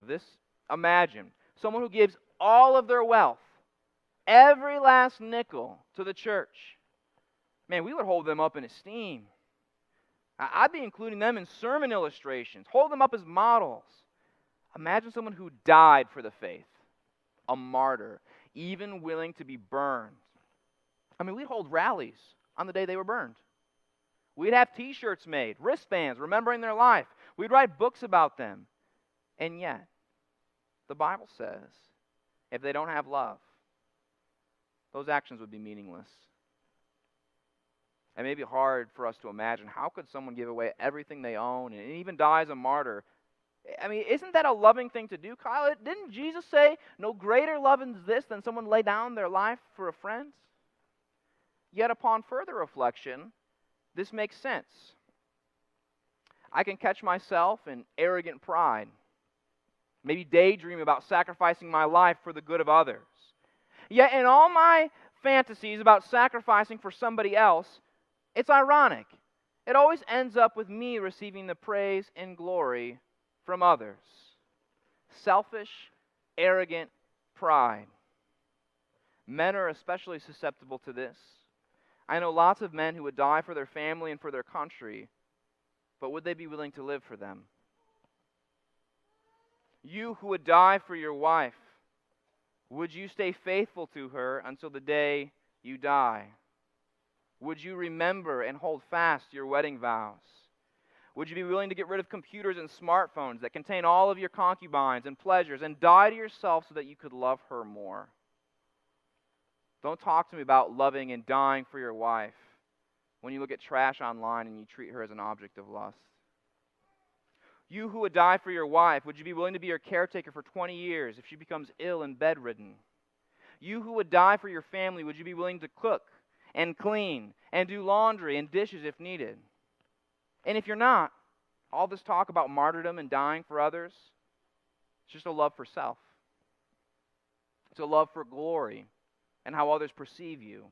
This, imagine someone who gives all of their wealth, every last nickel, to the church. Man, we would hold them up in esteem. I'd be including them in sermon illustrations, hold them up as models. Imagine someone who died for the faith, a martyr, even willing to be burned. I mean, we'd hold rallies on the day they were burned. We'd have t-shirts made, wristbands remembering their life. We'd write books about them. And yet, the Bible says, if they don't have love, those actions would be meaningless. It may be hard for us to imagine, how could someone give away everything they own and even die as a martyr? I mean, isn't that a loving thing to do, Kyle? Didn't Jesus say, no greater love is this than someone lay down their life for a friend? Yet upon further reflection, this makes sense. I can catch myself in arrogant pride, maybe daydream about sacrificing my life for the good of others. Yet in all my fantasies about sacrificing for somebody else, it's ironic. It always ends up with me receiving the praise and glory from others. Selfish, arrogant pride. Men are especially susceptible to this. I know lots of men who would die for their family and for their country, but would they be willing to live for them? You who would die for your wife, would you stay faithful to her until the day you die? Would you remember and hold fast your wedding vows? Would you be willing to get rid of computers and smartphones that contain all of your concubines and pleasures and die to yourself so that you could love her more? Don't talk to me about loving and dying for your wife when you look at trash online and you treat her as an object of lust. You who would die for your wife, would you be willing to be her caretaker for 20 years if she becomes ill and bedridden? You who would die for your family, would you be willing to cook and clean and do laundry and dishes if needed? And if you're not, all this talk about martyrdom and dying for others, it's just a love for self. It's a love for glory and how others perceive you.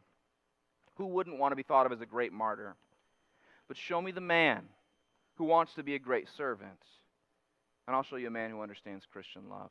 Who wouldn't want to be thought of as a great martyr? But show me the man who wants to be a great servant, and I'll show you a man who understands Christian love.